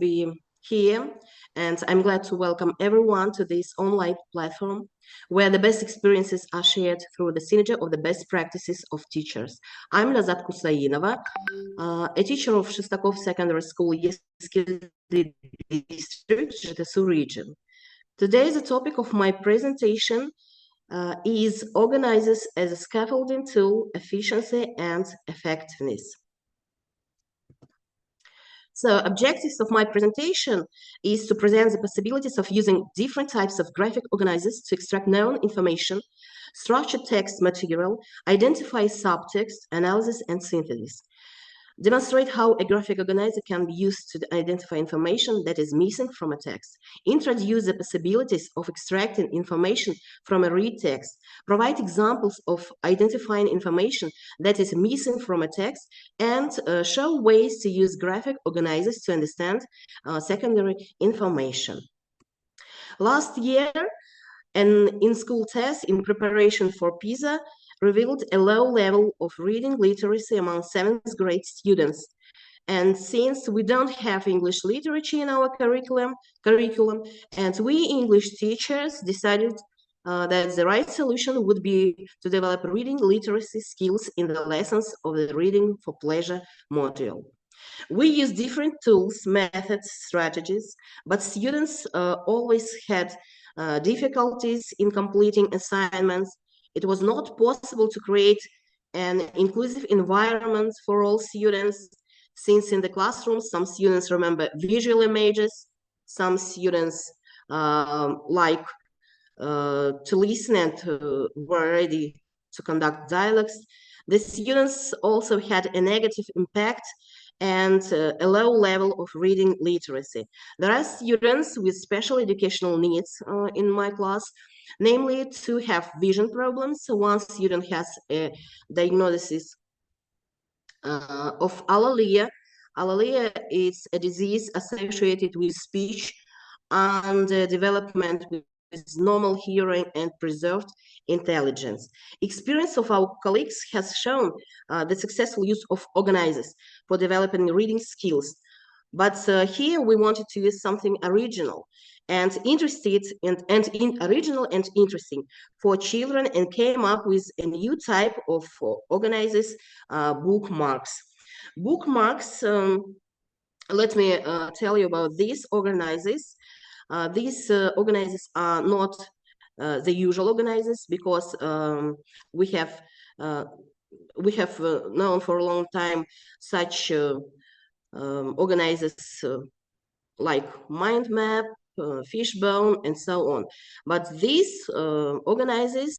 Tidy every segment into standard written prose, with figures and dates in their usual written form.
be here, and I'm glad to welcome everyone to this online platform where the best experiences are shared through the synergy of the best practices of teachers. I'm Lяззат Кусаинова, a teacher of Шестаков Secondary School, Ескелді district, Жетісу region. Today, the topic of my presentation is organizers as a scaffolding tool, efficiency and effectiveness. So objectives of my presentation is to present the possibilities of using different types of graphic organizers to extract known information, structure text material, identify subtext, analysis and synthesis. Demonstrate how a graphic organizer can be used to identify information that is missing from a text. Introduce the possibilities of extracting information from a read text. Provide examples of identifying information that is missing from a text, and show ways to use graphic organizers to understand secondary information. Last year, an in-school test in preparation for PISA revealed a low level of reading literacy among 7th grade students. And since we don't have English literature in our curriculum, and we English teachers decided that the right solution would be to develop reading literacy skills in the lessons of the Reading for Pleasure module. We use different tools, methods, strategies, but students always had difficulties in completing assignments. It was not possible to create an inclusive environment for all students, since in the classroom, some students remember visual images, some students like to listen and were ready to conduct dialogues. The students also had a negative impact and a low level of reading literacy. There are students with special educational needs in my class, namely to have vision problems. So one student has a diagnosis of alalia. Alalia is a disease associated with speech and development with normal hearing and preserved intelligence. Experience of our colleagues has shown the successful use of organizers for developing reading skills. But here we wanted to use something original and original and interesting for children, and came up with a new type of organizers, bookmarks. Bookmarks, let me tell you about these organizers. These organizers are not the usual organizers, because we have known for a long time such organizers like mind map, fishbone, and so on. But these organizers,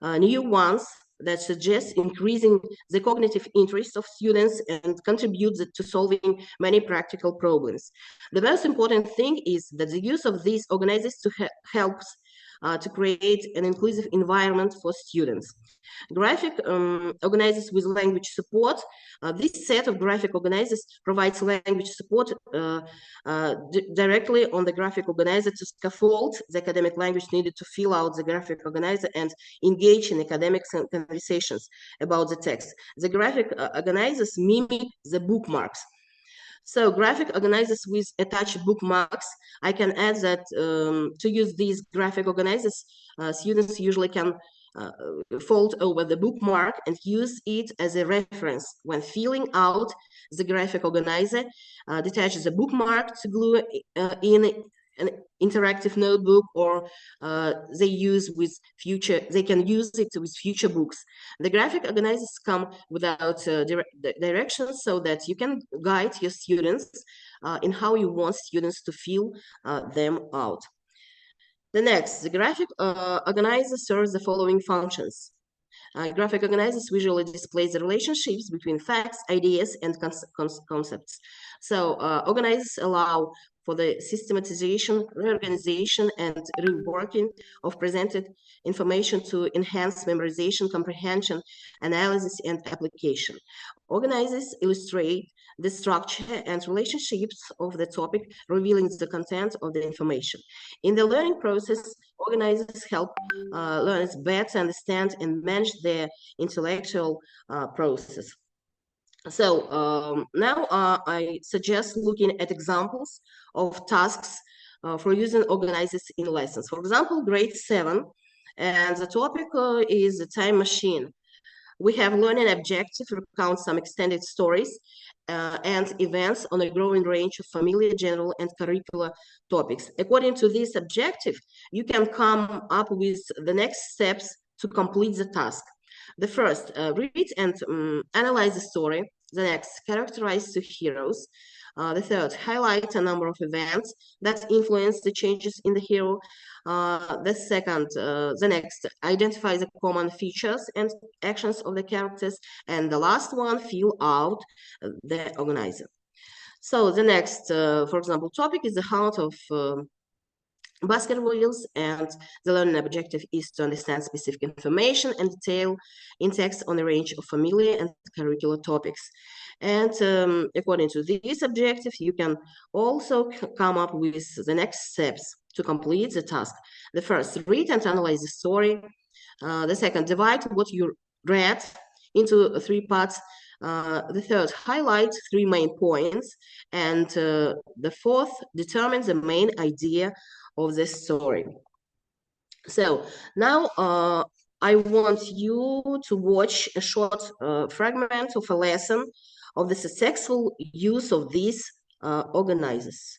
new ones that suggest increasing the cognitive interest of students and contribute to solving many practical problems. The most important thing is that the use of these organizers helps to create an inclusive environment for students. Graphic organizers with language support. This set of graphic organizers provides language support directly on the graphic organizer to scaffold the academic language needed to fill out the graphic organizer and engage in academic conversations about the text. The graphic organizers mimic the bookmarks. So graphic organizers with attached bookmarks, I can add that to use these graphic organizers, students usually can fold over the bookmark and use it as a reference when filling out the graphic organizer. Detach the bookmark to glue in an interactive notebook, or they can use it with future books. The graphic organizers come without directions, so that you can guide your students in how you want students to fill them out. The next, the graphic organizer serves the following functions. Graphic organizers visually display the relationships between facts, ideas, and concepts. So organizers allow for the systematization, reorganization, and reworking of presented information to enhance memorization, comprehension, analysis, and application. Organizers illustrate the structure and relationships of the topic, revealing the content of the information. In the learning process, organizers help learners better understand and manage their intellectual process. So now I suggest looking at examples of tasks for using organizers in lessons. For example, grade 7, and the topic is the time machine. We have learning objective to recount some extended stories and events on a growing range of familiar, general, and curricular topics. According to this objective, you can come up with the next steps to complete the task. The first, read and analyze the story. The next, characterize the heroes. The third, highlight a number of events that influence the changes in the hero. The second, the next, identify the common features and actions of the characters. And the last one, fill out the organizer. So the next, for example, topic is the hunt of basket wheels, and the learning objective is to understand specific information and detail in text on a range of familiar and curricular topics. And according to this objective, you can also come up with the next steps to complete the task. The first, read and analyze the story. The second, divide what you read into 3 parts. The third, highlight 3 main points. And the fourth, determine the main idea of the story. So now I want you to watch a short fragment of a lesson of the successful use of these organizers.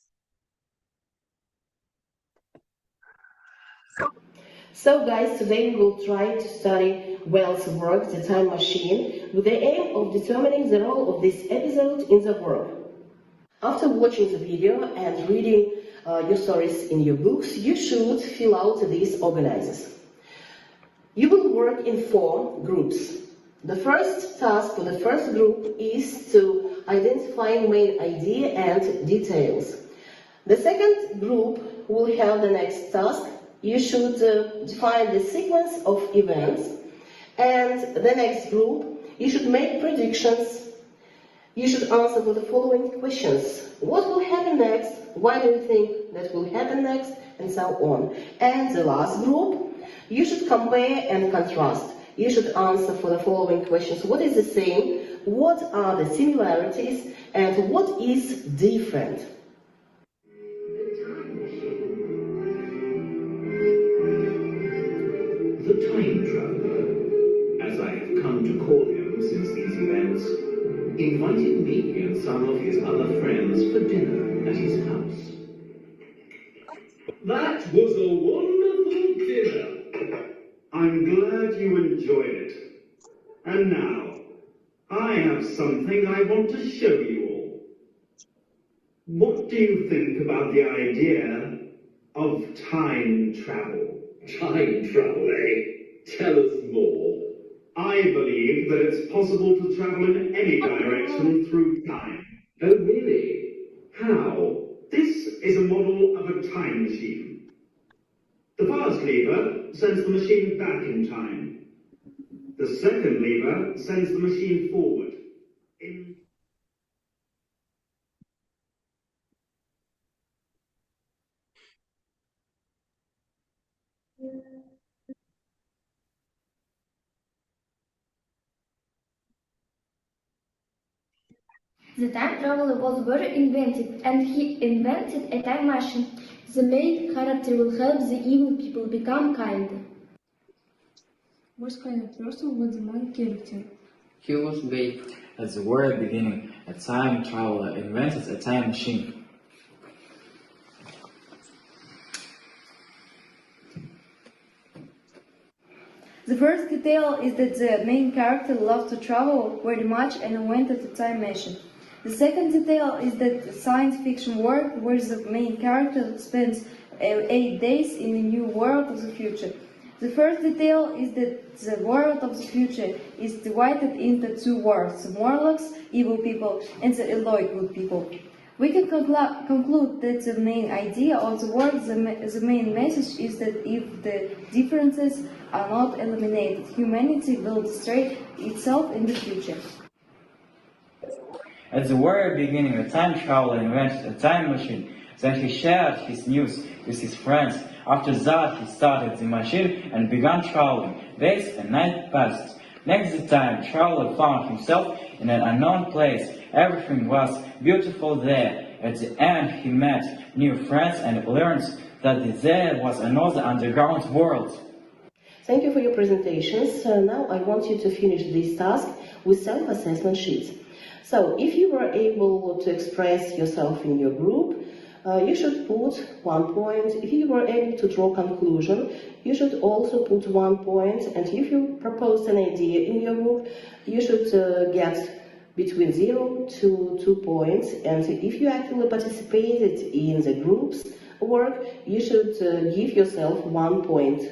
So guys, today we will try to study Wells' work, The Time Machine, with the aim of determining the role of this episode in the work. After watching the video and reading your stories in your books, you should fill out these organizers. You will work in 4 groups. The first task for the first group is to identify main idea and details. The second group will have the next task. You should define the sequence of events. And the next group, you should make predictions. You should answer for the following questions. What will happen next? Why do you think that will happen next? And so on. And the last group, you should compare and contrast. You should answer for the following questions. What is the same? What are the similarities? And what is different? The time traveler, as I have come to call him since these events, invited me and some of his other friends for dinner at his house. That was a wonderful dinner. I'm glad you enjoyed it. And now, I have something I want to show you all. What do you think about the idea of time travel? Time travel, eh? Tell us more. I believe that it's possible to travel in any direction through time. Oh, really? How? This is a model of a time machine. The first lever sends the machine back in time. The second lever sends the machine forward. The time traveler was very inventive, and he invented a time machine. The main character will help the evil people become kinder. What kind of person was the main character? He was brave. At the very beginning, a time traveler invented a time machine. The first detail is that the main character loved to travel very much and invented a time machine. The second detail is that the science fiction work where the main character spends 8 days in a new world of the future. The first detail is that the world of the future is divided into 2 worlds, the Morlocks, evil people, and the Eloy, good people. We can conclude that the main idea of the world, the main message is that if the differences are not eliminated, humanity will destroy itself in the future. At the very beginning, a time traveler invented a time machine. Then he shared his news with his friends. After that, he started the machine and began traveling. Days and nights passed. Next time, traveler found himself in an unknown place. Everything was beautiful there. At the end, he met new friends and learned that there was another underground world. Thank you for your presentations. Now I want you to finish this task with self-assessment sheets. So if you were able to express yourself in your group, you should put 1 point. If you were able to draw conclusion, you should also put 1 point. And if you proposed an idea in your group, you should get between 0 to 2 points. And if you actually participated in the group's work, you should give yourself 1 point.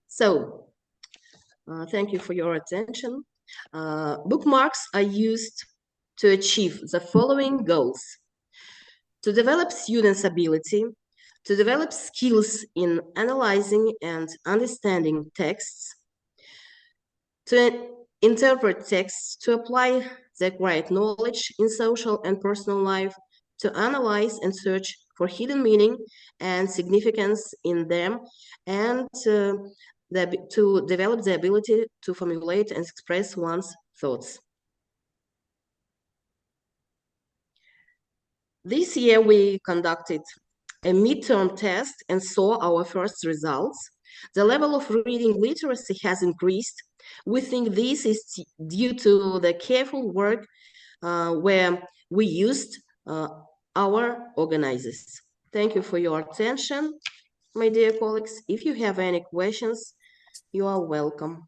So, thank you for your attention. Bookmarks are used to achieve the following goals: to develop students' ability, to develop skills in analyzing and understanding texts, to interpret texts, to apply the acquired knowledge in social and personal life, to analyze and search for hidden meaning and significance in them, and to develop the ability to formulate and express one's thoughts. This year we conducted a midterm test and saw our first results. The level of reading literacy has increased. We think this is due to the careful work where we used our organizers. Thank you for your attention, my dear colleagues. If you have any questions, you are welcome.